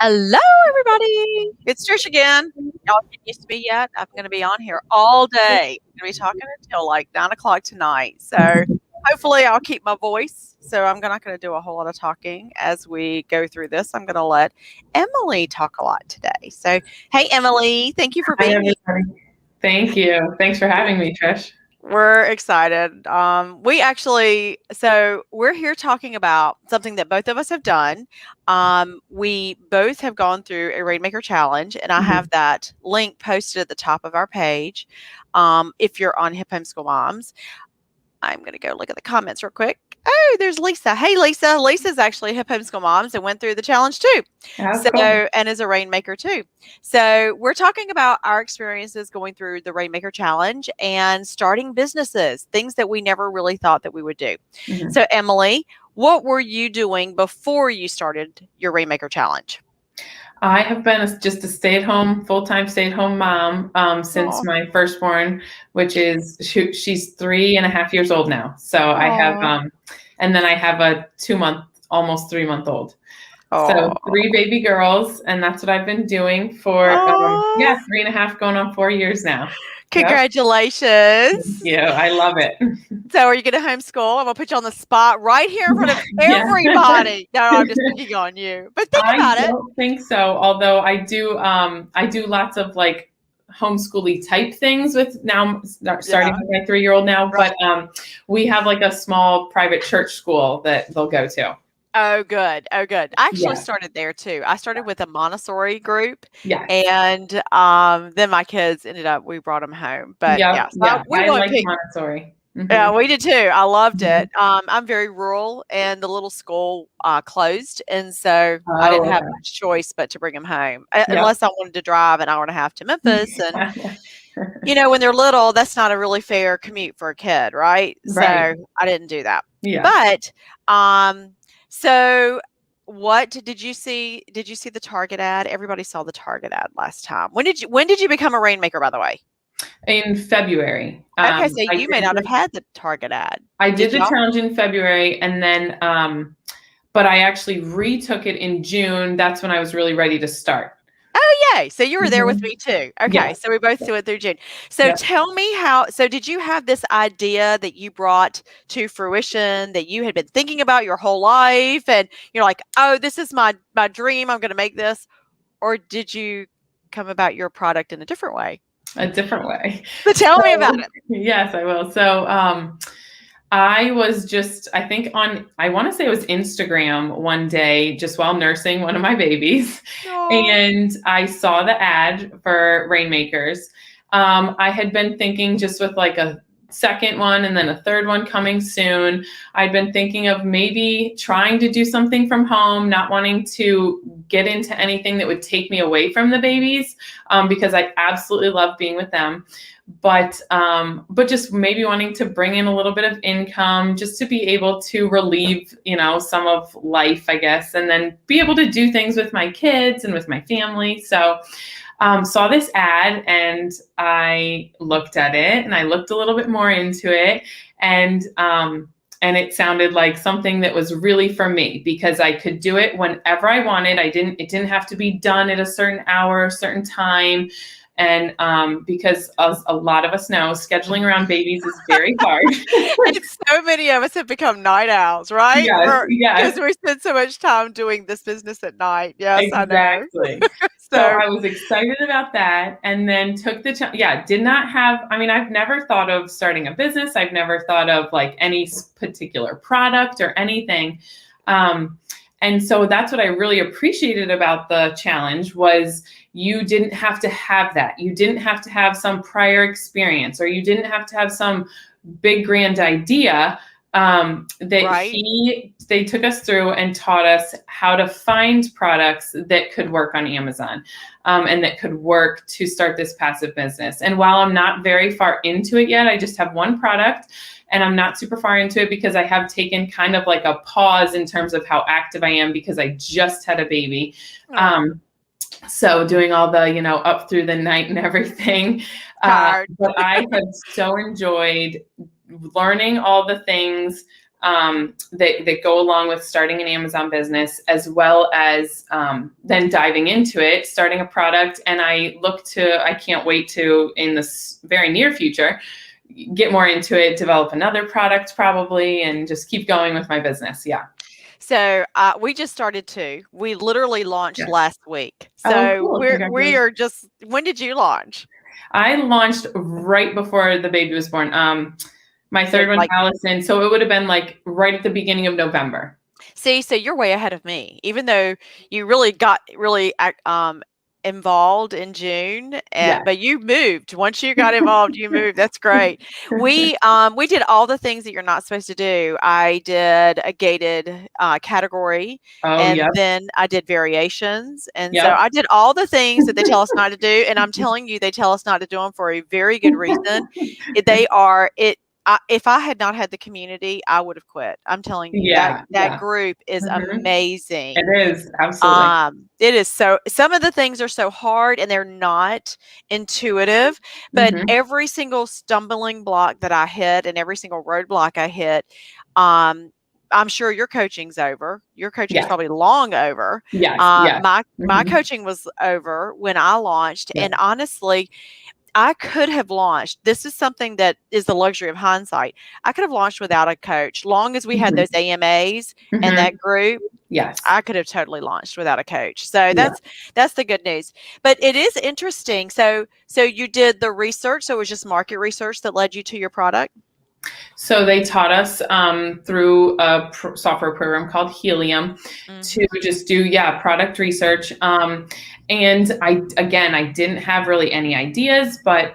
Hello, everybody. It's Trish again. Y'all get used to me yet? I'm going to be on here all day. I'm going to be talking until like 9 o'clock tonight. So hopefully I'll keep my voice. So I'm not going to do a whole lot of talking as we go through this. I'm going to let Emily talk a lot today. So, hey, Emily, thank you for being here. Thank you. Thanks for having me, Trish. We're excited. We're here talking about something that both of us have done. We both have gone through a Rainmaker challenge, and I have that link posted at the top of our page. If you're on Hip Homeschool Moms, I'm going to go look at the comments real quick. Oh, there's Lisa. Hey, Lisa. Lisa's actually Hip Homeschool Moms and went through the challenge too. Cool. And is a Rainmaker too. So we're talking about our experiences going through the Rainmaker challenge and starting businesses, things that we never really thought that we would do. So Emily, what were you doing before you started your Rainmaker challenge? I have been just a stay-at-home, full-time stay-at-home mom since my firstborn, which is she's 3.5 years old now. So I have, and then I have a 2-month, almost 3-month-old. So 3 baby girls, and that's what I've been doing for 3.5 going on 4 years now. Congratulations. Thank you. I love it. So are you going to homeschool? I'm going to put you on the spot right here in front of everybody. No, I'm just picking on you. But think about it. I don't think so. Although I do lots of like homeschooly type things with now starting with my 3-year-old now. Right. But we have like a small private church school that they'll go to. Oh, good. Oh, good. I actually started there too. I started with a Montessori group. And then my kids we brought them home. But I like Montessori. Yeah, we did too. I loved it. I'm very rural, and the little school closed, and so I didn't have much choice but to bring them home, unless I wanted to drive an hour and a half to Memphis. And when they're little, that's not a really fair commute for a kid, right? So I didn't do that. But so what did you see? Did you see the Target ad? Everybody saw the Target ad last time. When did you become a Rainmaker, by the way? In February. Okay, so you may not have had the Target ad. I did the challenge in February, and then, but I actually retook it in June. That's when I was really ready to start. Oh, yay. So you were there with me too. Okay, so we both went through June. So tell me did you have this idea that you brought to fruition that you had been thinking about your whole life, and you're like, oh, this is my dream, I'm going to make this? Or did you come about your product in a different way? A different way. So tell me about it. Yes, I will. So I was just, I want to say it was Instagram one day, just while nursing one of my babies. And I saw the ad for Rainmakers. I had been thinking just with like a second one and then a third one coming soon. I'd been thinking of maybe trying to do something from home, not wanting to get into anything that would take me away from the babies, because I absolutely love being with them. But just maybe wanting to bring in a little bit of income just to be able to relieve, some of life, I guess, and then be able to do things with my kids and with my family. So saw this ad, and I looked at it, and I looked a little bit more into it, and it sounded like something that was really for me, because I could do it whenever I wanted. It didn't have to be done at a certain hour, a certain time. And because a lot of us know scheduling around babies is very hard. And so many of us have become night owls, right? Yes. Because we spend so much time doing this business at night. Yes, exactly. I know. So I was excited about that, and then took did not have, I've never thought of starting a business. I've never thought of like any particular product or anything. And so that's what I really appreciated about the challenge was you didn't have to have that. You didn't have to have some prior experience, or you didn't have to have some big grand idea. that Right. they took us through and taught us how to find products that could work on Amazon, and that could work to start this passive business. And while I'm not very far into it yet, I just have one product, and I'm not super far into it because I have taken kind of like a pause in terms of how active I am because I just had a baby. Oh, Um, so doing all the, up through the night and everything. tired. But I have so enjoyed learning all the things that go along with starting an Amazon business, as well as then diving into it, starting a product. And I can't wait to, in this very near future, get more into it, develop another product probably, and just keep going with my business. Yeah. So we just started too. We literally launched Yeah. last week. Oh, So cool. we Congratulations. are just. When did you launch? I launched right before the baby was born. My So third one, like, Allison. So it would have been like right at the beginning of November. see, so you're way ahead of me. Even though you really got really involved in June, Yeah. but you moved. Once you got involved, you moved. That's great. We did all the things that you're not supposed to do. I did a gated category, Oh, and yep. then I did variations, and so Yep. I did all the things that they tell us not to do. And I'm telling you, they tell us not to do them for a very good reason. They are it. If I had not had the community, I would have quit. I'm telling you that Yeah. that Yeah. group is Hmm. amazing. It is. Absolutely. It is so some of the things are so hard and they're not intuitive, but Hmm. every single stumbling block that I hit and every single roadblock I hit, um, I'm sure your coaching's over. Your coaching's Yes. probably long over. Yes. Yes. My Hmm. coaching was over when I launched, and Yep. honestly, I could have launched. This is something that is the luxury of hindsight. I could have launched without a coach. Long as we had Hmm. those AMAs and Hmm. that group, Yes. I could have totally launched without a coach. So Yeah. that's the good news. But it is interesting. So you did the research. So it was just market research that led you to your product. So they taught us through a software program called Helium to Hmm. just do, yeah, product research. And I didn't have really any ideas, but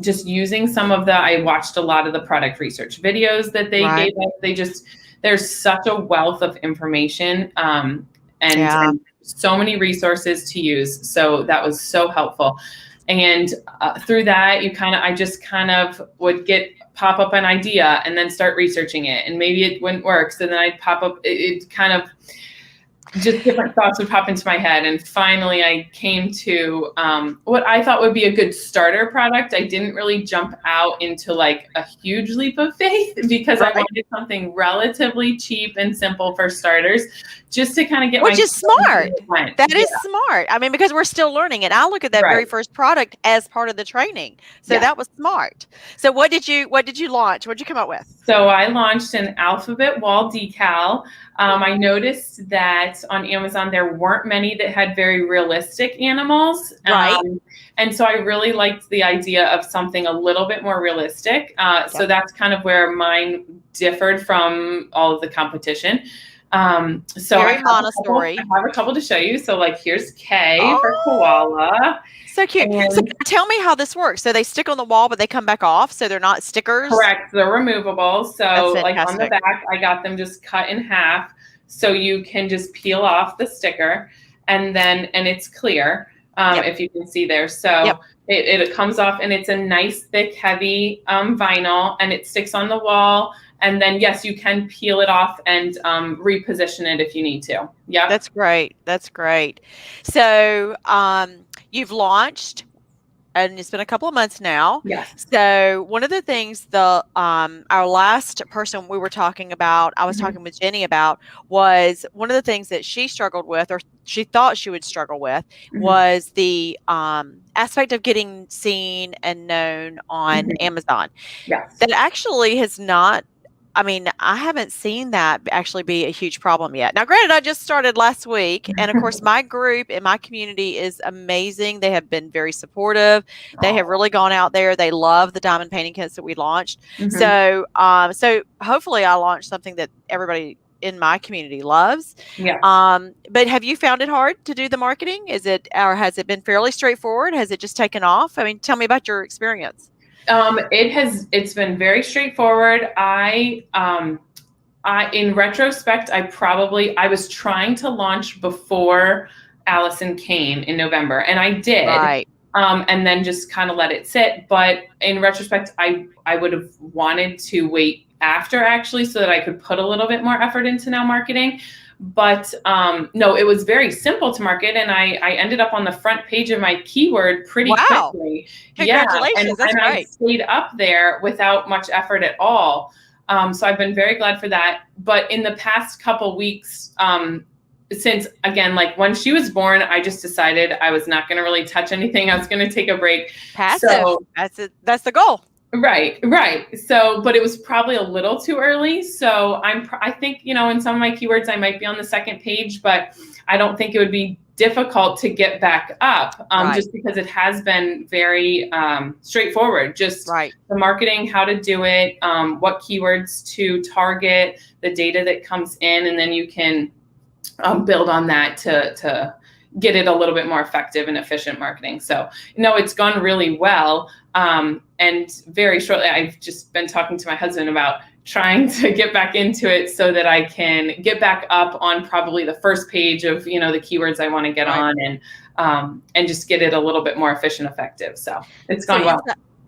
just using I watched a lot of the product research videos that they Right. gave us. There's such a wealth of information, Yeah. and so many resources to use. So that was so helpful. And through that, I just kind of would pop up an idea and then start researching it, and maybe it wouldn't work, so then I'd pop up it kind of just different thoughts would pop into my head. And finally I came to what I thought would be a good starter product. I didn't really jump out into like a huge leap of faith because I Right. wanted something relatively cheap and simple for starters, just to kind of get my Which is toes in smart. the went. That Yeah. is smart. I mean, because we're still learning, and I look at that very Right. first product as part of the training. So Yeah. that was smart. So what did you launch? What did you come up with? So I launched an alphabet wall decal. I noticed that on Amazon there weren't many that had very realistic animals, Right. and so I really liked the idea of something a little bit more realistic. So Yep. that's kind of where mine differed from all of the competition. So Very Montessori. I have a couple to show you. So like here's K for Oh, koala, so cute. So and tell me how this works. So they stick on the wall, but they come back off, so they're not stickers? correct. They're removable. That's So, like on the fantastic. back, I got them just cut in half so you can just peel off the sticker, and it's clear, Yep. if you can see there. Yep. So it comes off, and it's a nice, thick, heavy vinyl, and it sticks on the wall. And then, yes, you can peel it off and reposition it if you need to. Yep. That's great. That's great. So, you've launched, and it's been a couple of months now. Yes. So one of the things the our last person we were talking about, I was Mhm. talking with Jenny about, was one of the things that she struggled with, or she thought she would struggle with, Mhm. was the aspect of getting seen and known on Mhm. Amazon. Yes. That actually has not. I mean, I haven't seen that actually be a huge problem yet. Now, granted, I just started last week, and of course, my group and my community is amazing. They have been very supportive. They have really gone out there. They love the diamond painting kits that we launched. Mhm. So hopefully, I launched something that everybody in my community loves. Yes. But have you found it hard to do the marketing? Is it, or has it been fairly straightforward? Has it just taken off? I mean, tell me about your experience. It's been very straightforward. In retrospect, I was trying to launch before Allison came in November, and I did. Right. And then just kind of let it sit. But in retrospect, I would have wanted to wait after, actually, so that I could put a little bit more effort into now marketing. But no, it was very simple to market, and I ended up on the front page of my keyword pretty Wow. quickly. Yeah, Congratulations. That's and I great. stayed up there without much effort at all. So I've been very glad for that. But in the past couple weeks, since, again, like when she was born, I just decided I was not going to really touch anything. I was going to take a break. Passive. So That's it. That's the goal. right. So, but it was probably a little too early. So I think, in some of my keywords, I might be on the second page, but I don't think it would be difficult to get back up, Right. just because it has been very straightforward. Just Right. the marketing, how to do it, what keywords to target, the data that comes in, and then you can build on that to get it a little bit more effective and efficient marketing. So, no, it's gone really well. And very shortly, I've just been talking to my husband about trying to get back into it so that I can get back up on probably the first page of, the keywords I want to get Right. on, and just get it a little bit more efficient, effective. So it's So gone well.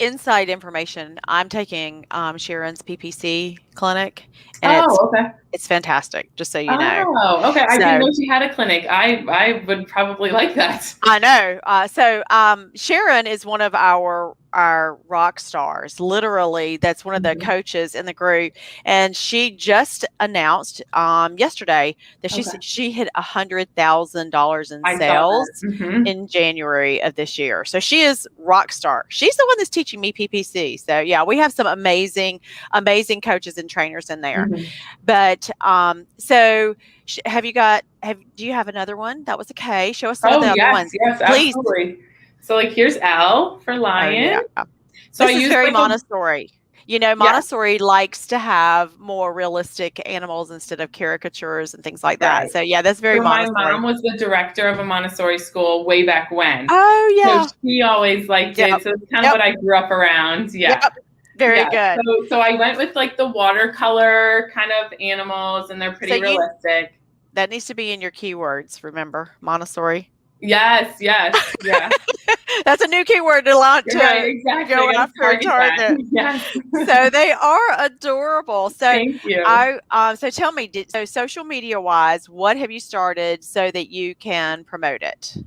inside information, I'm taking Sharon's PPC clinic, and Oh, okay. it's fantastic, just so you know. Oh, okay. I didn't So know she had a clinic. I would probably like that. I know. Sharon is one of our rock stars. Literally, that's one of the Mhm. coaches in the group, and she just announced yesterday that Okay. she hit $100,000 in I saw that. sales in January of this year. So she is rock star. She's the one that's teaching me PPC. So yeah, we have some amazing coaches and trainers in there. Mhm. But so do you have another one? That was okay. Show us some of Oh, the other yes, ones, yes, please. absolutely. So, like, here's L for Oh yeah. lion. So I This is used very like a Montessori. yeah, Montessori likes to have more realistic animals instead of caricatures and things like that. right. So yeah, that's very So my Montessori. mom was the director of a Montessori school way back when. Oh So yeah. she always liked Yep. it. So it's kind of Yep. what I grew up around. Yeah. Yep. Very Yeah. good. So I went with like the watercolor kind of animals, and they're So pretty realistic. that needs to be in your keywords, remember? Montessori. Yes, yes, yeah. That's a new keyword to Right, exactly. I go gotta after and target that. target. Yes. So they are adorable. So Thank you. so tell me, so social media wise, what have you started so that you can promote it and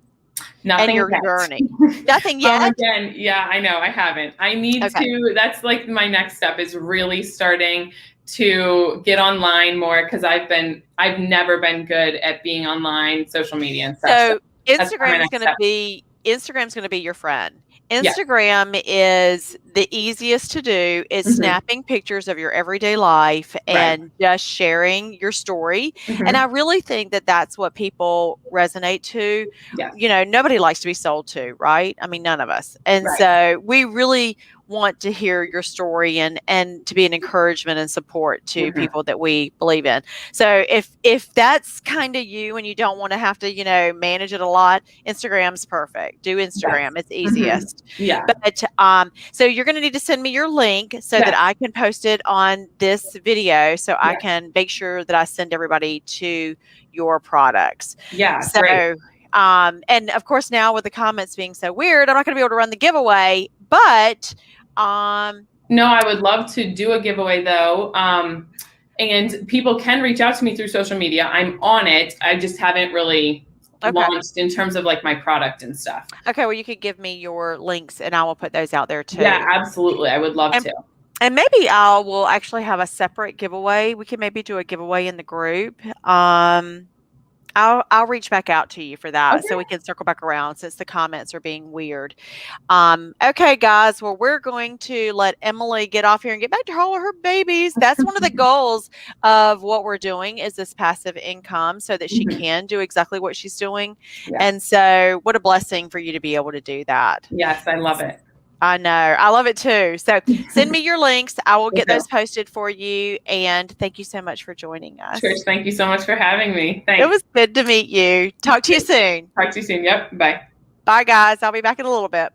Nothing your journey? yet. Nothing yet? Again, yeah, I know, I haven't. I need Okay. to, that's like my next step, is really starting to get online more, because I've never been good at being online, social media and stuff. So So that's my next step. Instagram's going to be your friend. Yeah. Instagram is the easiest to do. It's Mhm. snapping pictures of your everyday life Right. and just sharing your story. And I Mhm. really think that that's what people resonate to. Yes. Nobody likes to be sold to, right? I mean, none of us. And Right. so we really want to hear your story and to be an encouragement and support to Mhm. people that we believe in. So if that's kind of you and you don't want to have to, manage it a lot, Instagram's perfect. Do Yes. Instagram. It's Mhm. easiest. Yeah. But so you're going to need to send me your link so that Yes. I can post it on this video so I Yes. can make sure that I send everybody to your products. Yeah, great. So and of course now with the comments being so weird, I'm not going to be able to run the giveaway, but No, I would love to do a giveaway though. And people can reach out to me through social media. I'm on it. I just haven't really okay. launched in terms of like my product and stuff. Okay, well you could give me your links and I will put those out there too. Yeah, absolutely. I would love and, to. and maybe we'll actually have a separate giveaway. We can maybe do a giveaway in the group. I'll reach back out to you for that Okay. so we can circle back around since the comments are being weird. Okay, guys. Well, we're going to let Emily get off here and get back to all of her babies. That's one of the goals of what we're doing is this passive income so that she can do exactly what she's doing. Yeah. And so what a blessing for you to be able to do that. Yes, I love it. I know. I love it too. So send me your links. I will get Okay. those posted for you. And thank you so much for joining us. Trish, thank you so much for having me. Thanks. It was good to meet you. Talk to you soon. Talk to you soon. Yep. Bye. Bye, guys. I'll be back in a little bit.